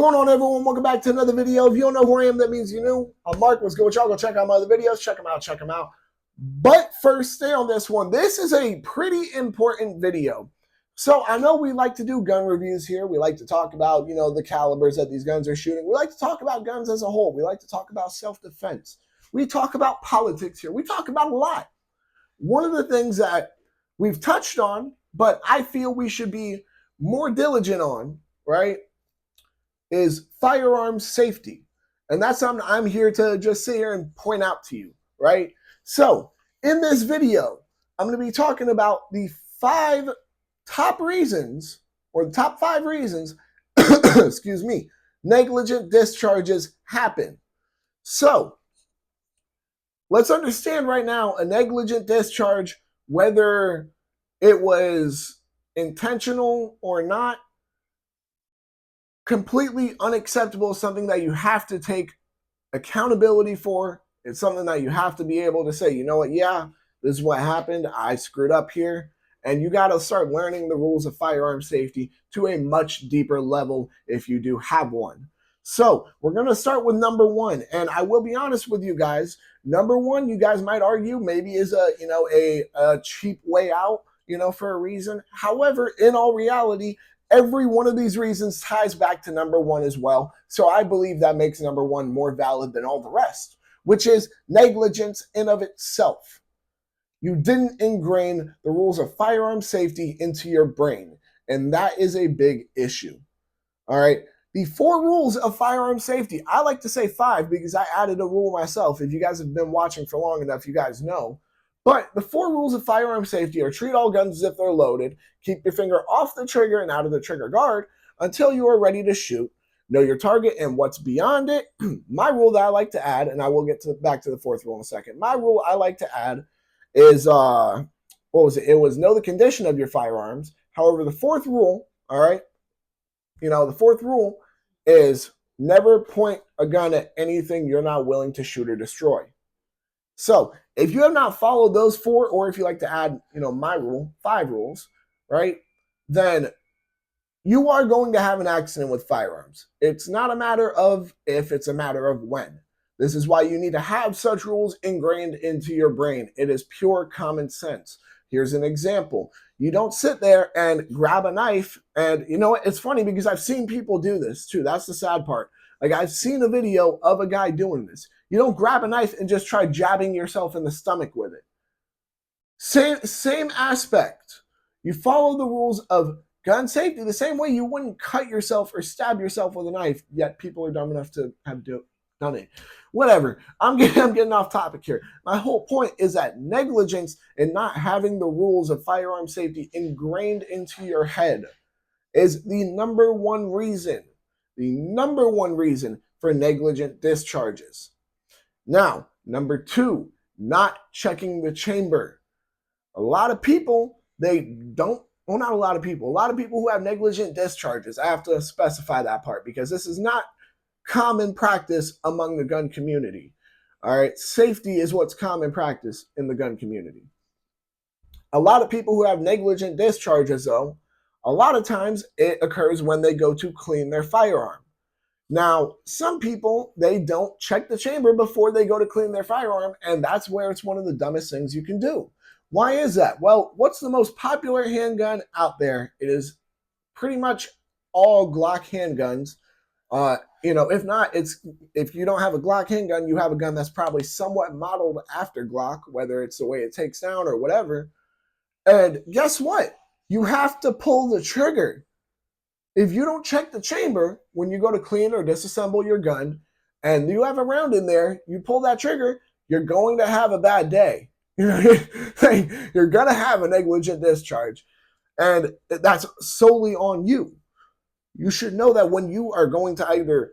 What's going on, everyone? Welcome back to another video. If you don't know who I am, that means you knew. I'm Mark. Let's go with y'all. Go check out my other videos. Check them out. Check them out. But first, stay on this one. This is a pretty important video. So I know we like to do gun reviews here. We like to talk about, the calibers that these guns are shooting. We like to talk about guns as a whole. We like to talk about self-defense. We talk about politics here. We talk about a lot. One of the things that we've touched on, but I feel we should be more diligent on, right, is firearms safety. And that's something I'm here to just sit here and point out to you, right? So in this video, I'm going to be talking about the top 5 reasons, excuse me, negligent discharges happen. So let's understand right now a negligent discharge, whether it was intentional or not, completely unacceptable, something that you have to take accountability for. It's something that you have to be able to say, you know what, yeah, this is what happened. I screwed up here. And you got to start learning the rules of firearm safety to a much deeper level if you do have one. So we're going to start with number 1. And I will be honest with you guys. Number 1, you guys might argue maybe is a cheap way out, for a reason. However, in all reality, every one of these reasons ties back to number 1 as well. So I believe that makes number 1 more valid than all the rest, which is negligence in of itself. You didn't ingrain the rules of firearm safety into your brain, and that is a big issue. All right. The 4 rules of firearm safety, I like to say 5 because I added a rule myself. If you guys have been watching for long enough, you guys know. But the 4 rules of firearm safety are: treat all guns as if they're loaded, keep your finger off the trigger and out of the trigger guard until you are ready to shoot, know your target and what's beyond it. My rule that I like to add, and I will get back to the 4th rule in a second. My rule I like to add is, what was it? It was know the condition of your firearms. However, the 4th rule, all right, the 4th rule is never point a gun at anything you're not willing to shoot or destroy. So if you have not followed those 4, or if you like to add, my rule, 5 rules, right, then you are going to have an accident with firearms. It's not a matter of if, it's a matter of when. This is why you need to have such rules ingrained into your brain. It is pure common sense. Here's an example. You don't sit there and grab a knife and, it's funny because I've seen people do this too. That's the sad part. Like, I've seen a video of a guy doing this. You don't grab a knife and just try jabbing yourself in the stomach with it. Same aspect. You follow the rules of gun safety the same way you wouldn't cut yourself or stab yourself with a knife, yet people are dumb enough to have done it. Whatever. I'm getting off topic here. My whole point is that negligence and not having the rules of firearm safety ingrained into your head is the number 1 reason. The number 1 reason for negligent discharges. Now, number 2, not checking the chamber. A lot of people, not a lot of people. A lot of people who have negligent discharges, I have to specify that part because this is not common practice among the gun community. All right, safety is what's common practice in the gun community. A lot of people who have negligent discharges, though, a lot of times it occurs when they go to clean their firearm. Now, some people, they don't check the chamber before they go to clean their firearm, and that's where it's one of the dumbest things you can do. Why is that? Well, what's the most popular handgun out there? It is pretty much all Glock handguns. If not, if you don't have a Glock handgun, you have a gun that's probably somewhat modeled after Glock, whether it's the way it takes down or whatever. And guess what? You have to pull the trigger. If you don't check the chamber when you go to clean or disassemble your gun and you have a round in there, you pull that trigger, you're going to have a bad day. You're going to have a negligent discharge. And that's solely on you. You should know that when you are going to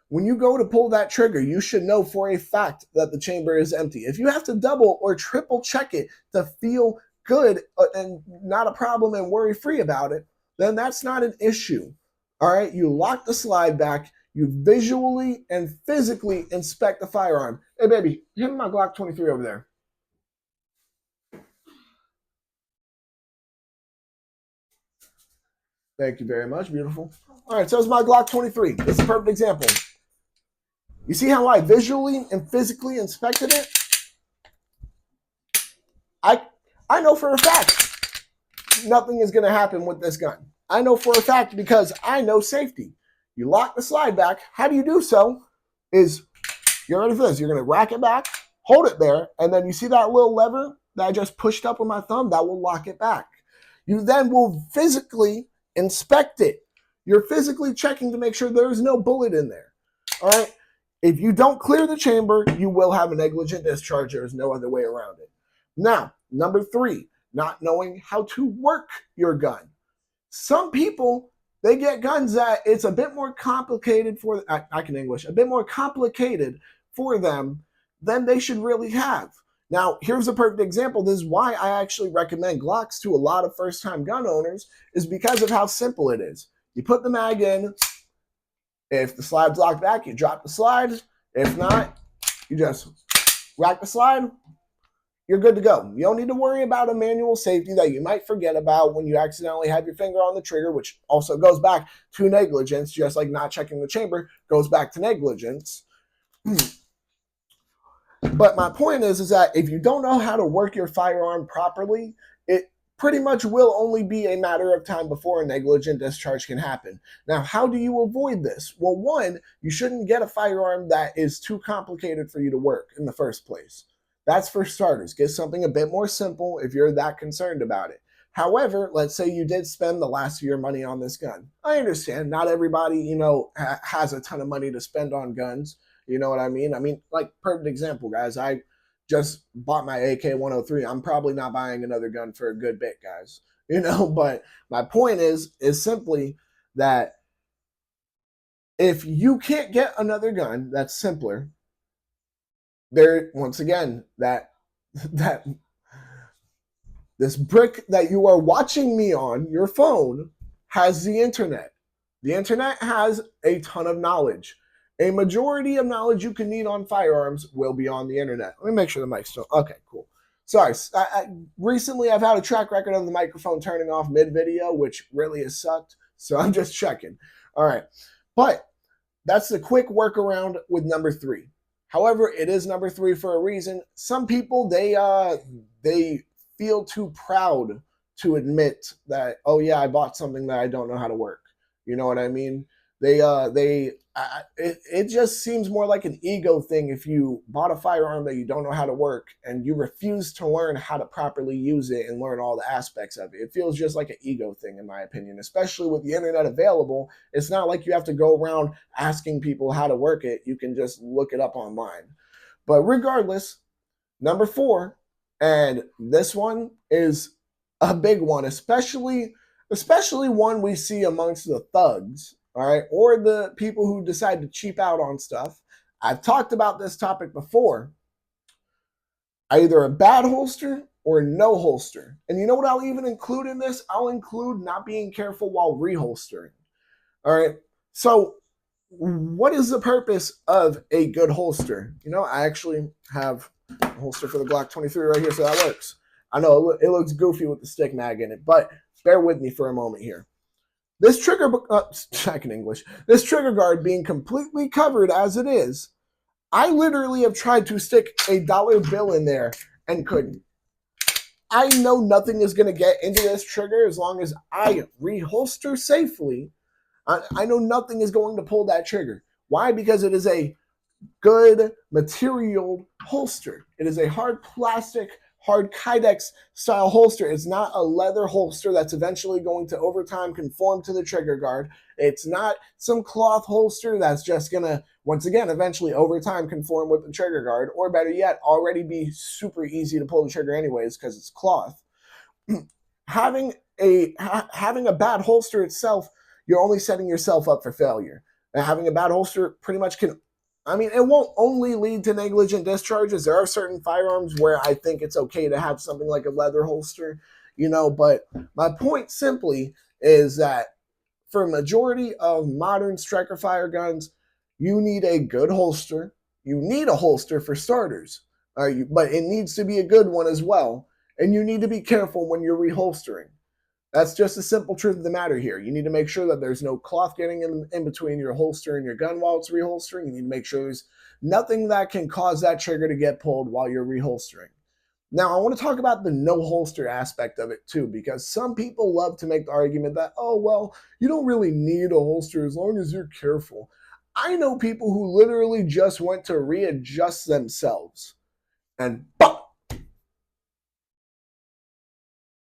when you go to pull that trigger, you should know for a fact that the chamber is empty. If you have to double or triple check it to feel good and not a problem and worry free about it, then that's not an issue. All right, you lock the slide back, you visually and physically inspect the firearm. Hey, baby, give me my Glock 23 over there. Thank you very much. Beautiful. All right, so it's my Glock 23. This is a perfect example. You see how I visually and physically inspected it? I know for a fact nothing is going to happen with this gun. I know for a fact because I know safety. You lock the slide back. How do you do so? Is you're ready for this. You're going to rack it back, hold it there, and then you see that little lever that I just pushed up with my thumb? That will lock it back. You then will physically inspect it. You're physically checking to make sure there's no bullet in there. All right? If you don't clear the chamber, you will have a negligent discharge. There's no other way around it. Now, number 3, not knowing how to work your gun. Some people, they get guns that it's a bit more complicated for, I can English, a bit more complicated for them than they should really have. Now, here's a perfect example. This is why I actually recommend Glocks to a lot of first-time gun owners, is because of how simple it is. You put the mag in. If the slide's locked back, you drop the slide. If not, you just rack the slide. You're good to go. You don't need to worry about a manual safety that you might forget about when you accidentally have your finger on the trigger, which also goes back to negligence, just like not checking the chamber goes back to negligence. But my point is that if you don't know how to work your firearm properly, it pretty much will only be a matter of time before a negligent discharge can happen. Now, how do you avoid this? Well, one, you shouldn't get a firearm that is too complicated for you to work in the first place. That's for starters. Get something a bit more simple if you're that concerned about it. However, let's say you did spend the last of your money on this gun. I understand not everybody, has a ton of money to spend on guns. You know what I mean? Like, perfect example, guys. I just bought my AK-103. I'm probably not buying another gun for a good bit, guys. But my point is simply that if you can't get another gun that's simpler, there, once again, that this brick that you are watching me on, your phone, has the internet. The internet has a ton of knowledge. A majority of knowledge you can need on firearms will be on the internet. Let me make sure the mic's still, okay, cool. Sorry, recently I've had a track record of the microphone turning off mid-video, which really has sucked, so I'm just checking. All right, but that's the quick workaround with number 3. However, it is number 3 for a reason. Some people, they feel too proud to admit that, oh yeah, I bought something that I don't know how to work. You know what I mean? It just seems more like an ego thing if you bought a firearm that you don't know how to work and you refuse to learn how to properly use it and learn all the aspects of it. It feels just like an ego thing, in my opinion, especially with the internet available. It's not like you have to go around asking people how to work it. You can just look it up online. But regardless, number 4, and this one is a big one, especially one we see amongst the thugs, all right, or the people who decide to cheap out on stuff. I've talked about this topic before. Either a bad holster or no holster. And you know what I'll even include in this? I'll include not being careful while reholstering. All right, so what is the purpose of a good holster? I actually have a holster for the Glock 23 right here, so that works. I know it looks goofy with the stick mag in it, but bear with me for a moment here. This trigger, check in English, this trigger guard being completely covered as it is, I literally have tried to stick a dollar bill in there and couldn't. I know nothing is going to get into this trigger as long as I reholster safely. I know nothing is going to pull that trigger. Why? Because it is a good material holster. It is a hard plastic, hard Kydex style holster. It's not a leather holster that's eventually going to over time conform to the trigger guard. It's not some cloth holster that's just going to, once again, eventually over time conform with the trigger guard, or better yet, already be super easy to pull the trigger anyways because it's cloth. Having a bad holster itself, you're only setting yourself up for failure. And having a bad holster pretty much can, it won't only lead to negligent discharges. There are certain firearms where I think it's okay to have something like a leather holster, but my point simply is that for a majority of modern striker fire guns, you need a good holster. You need a holster for starters, but it needs to be a good one as well. And you need to be careful when you're reholstering. That's just the simple truth of the matter here. You need to make sure that there's no cloth getting in between your holster and your gun while it's reholstering. You need to make sure there's nothing that can cause that trigger to get pulled while you're reholstering. Now, I want to talk about the no holster aspect of it too, because some people love to make the argument that, oh, well, you don't really need a holster as long as you're careful. I know people who literally just went to readjust themselves and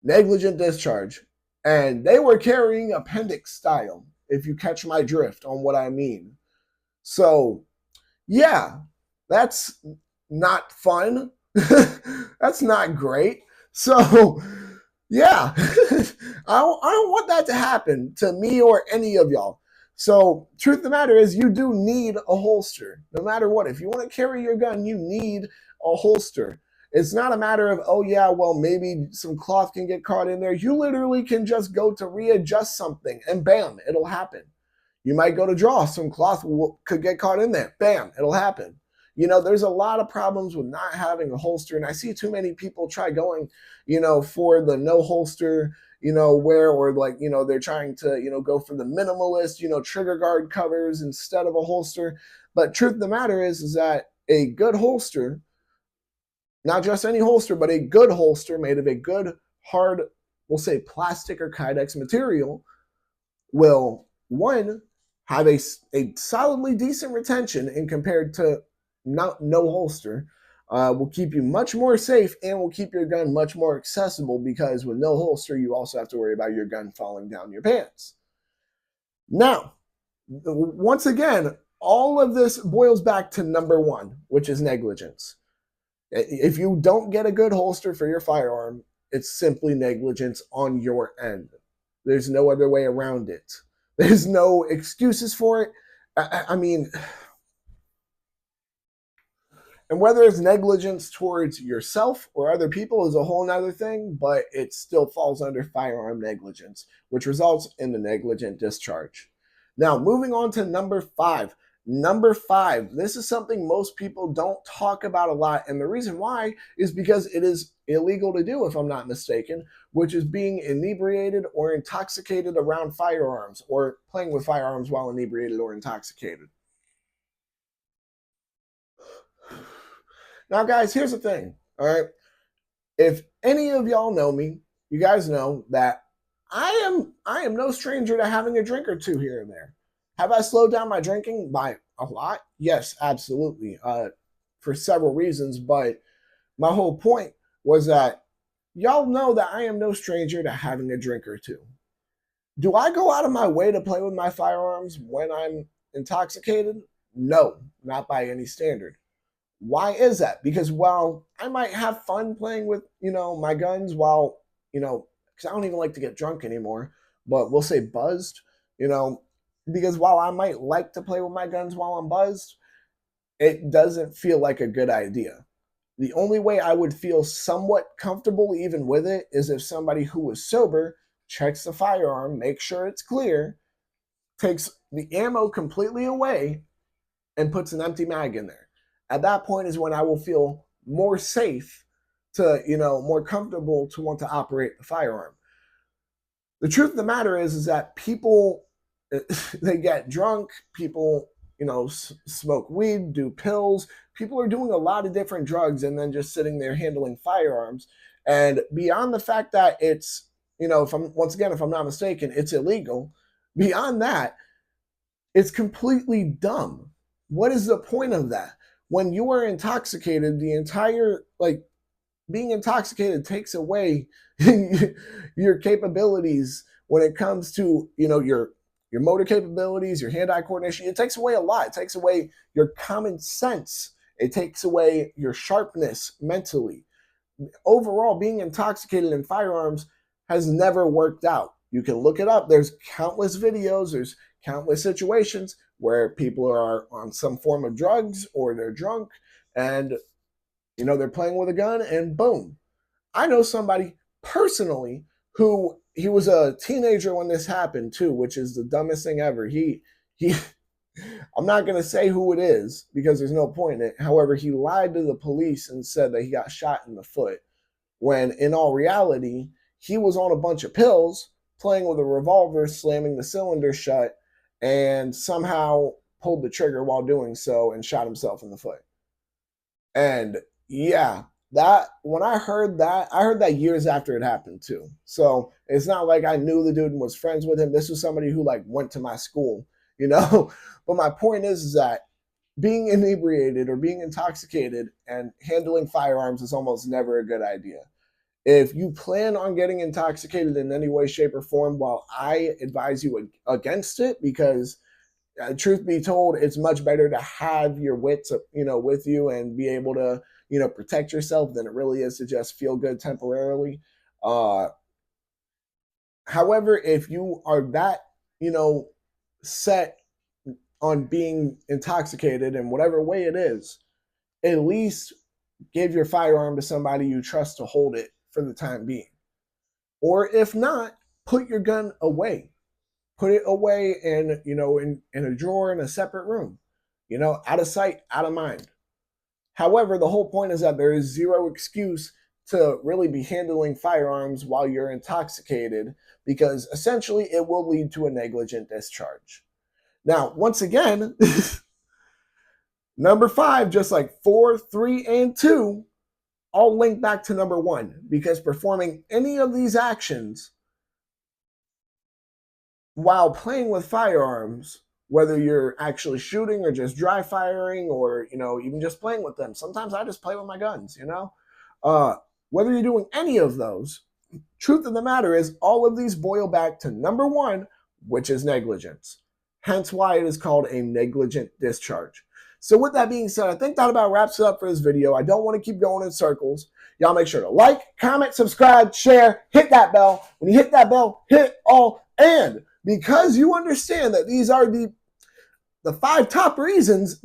negligent discharge. And they were carrying appendix style, if you catch my drift on what I mean. So, yeah, that's not fun. That's not great. So, yeah, I don't want that to happen to me or any of y'all. So, truth of the matter is, you do need a holster. No matter what, if you want to carry your gun, you need a holster. It's not a matter of, oh, yeah, well, maybe some cloth can get caught in there. You literally can just go to readjust something and bam, it'll happen. You might go to draw, some cloth could get caught in there. Bam, it'll happen. You know, there's a lot of problems with not having a holster, and I see too many people try going, for the no holster, or like, they're trying to, go for the minimalist, trigger guard covers instead of a holster. But truth of the matter is that a good holster, not just any holster, but a good holster made of a good, hard, we'll say plastic or Kydex material, will, one, have a solidly decent retention in compared to no holster, will keep you much more safe and will keep your gun much more accessible, because with no holster, you also have to worry about your gun falling down your pants. Now, once again, all of this boils back to number one, which is negligence. If you don't get a good holster for your firearm, it's simply negligence on your end. There's no other way around it. There's no excuses for it. I mean, and whether it's negligence towards yourself or other people is a whole nother thing, but it still falls under firearm negligence, which results in the negligent discharge. Now, moving on to number five. Number five, this is something most people don't talk about a lot. And the reason why is because it is illegal to do, if I'm not mistaken, which is being inebriated or intoxicated around firearms, or playing with firearms while inebriated or intoxicated. Now, guys, here's the thing, all right? If any of y'all know me, you guys know that I am no stranger to having a drink or two here and there. Have I slowed down my drinking by a lot? Yes, absolutely, for several reasons. But my whole point was that y'all know that I am no stranger to having a drink or two. Do I go out of my way to play with my firearms when I'm intoxicated? No, not by any standard. Why is that? Because while I might have fun playing with, my guns while, because I don't even like to get drunk anymore, but we'll say buzzed, because while I might like to play with my guns while I'm buzzed, it doesn't feel like a good idea. The only way I would feel somewhat comfortable even with it is if somebody who was sober checks the firearm, makes sure it's clear, takes the ammo completely away, and puts an empty mag in there. At that point is when I will feel more safe to, more comfortable to want to operate the firearm. The truth of the matter is that people, they get drunk, people, smoke weed, do pills. People are doing a lot of different drugs and then just sitting there handling firearms. And beyond the fact that it's, if I'm not mistaken, it's illegal. Beyond that, it's completely dumb. What is the point of that? When you are intoxicated, the entire, being intoxicated takes away your capabilities when it comes to, your motor capabilities, your hand-eye coordination. It takes away a lot. It takes away your common sense. It takes away your sharpness mentally. Overall, being intoxicated in firearms has never worked out. You can look it up. There's countless videos. There's countless situations where people are on some form of drugs or they're drunk and, they're playing with a gun and boom. I know somebody personally who, he was a teenager when this happened too, which is the dumbest thing ever. He, I'm not going to say who it is because there's no point in it. However, he lied to the police and said that he got shot in the foot when in all reality, he was on a bunch of pills, playing with a revolver, slamming the cylinder shut, and somehow pulled the trigger while doing so and shot himself in the foot. And yeah, that when I heard that years after it happened too. So it's not like I knew the dude and was friends with him. This was somebody who like went to my school, you know. But my point is that being inebriated or being intoxicated and handling firearms is almost never a good idea. If you plan on getting intoxicated in any way, shape, or form, well, I advise you against it because truth be told, it's much better to have your wits, with you and be able to, protect yourself than it really is to just feel good temporarily. Uh, However, if you are that, set on being intoxicated in whatever way it is, at least give your firearm to somebody you trust to hold it for the time being. Or if not, put your gun away. Put it away in a drawer in a separate room, out of sight, out of mind. However, the whole point is that there is zero excuse to really be handling firearms while you're intoxicated because essentially it will lead to a negligent discharge. Now, once again, number 5, just like 4, 3, and 2, all link back to number 1 because performing any of these actions while playing with firearms, whether you're actually shooting or just dry firing or, even just playing with them. Sometimes I just play with my guns, whether you're doing any of those, truth of the matter is all of these boil back to number 1, which is negligence. Hence why it is called a negligent discharge. So with that being said, I think that about wraps it up for this video. I don't want to keep going in circles. Y'all make sure to like, comment, subscribe, share, hit that bell. When you hit that bell, hit all. And because you understand that these are the 5 top reasons,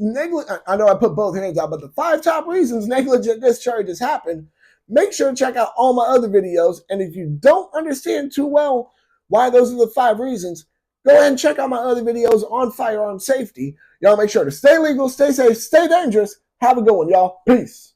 I know I put both hands out, but the 5 top reasons negligent discharges happen, make sure to check out all my other videos. And if you don't understand too well why those are the 5 reasons, go ahead and check out my other videos on firearm safety. Y'all make sure to stay legal, stay safe, stay dangerous. Have a good one, y'all. Peace.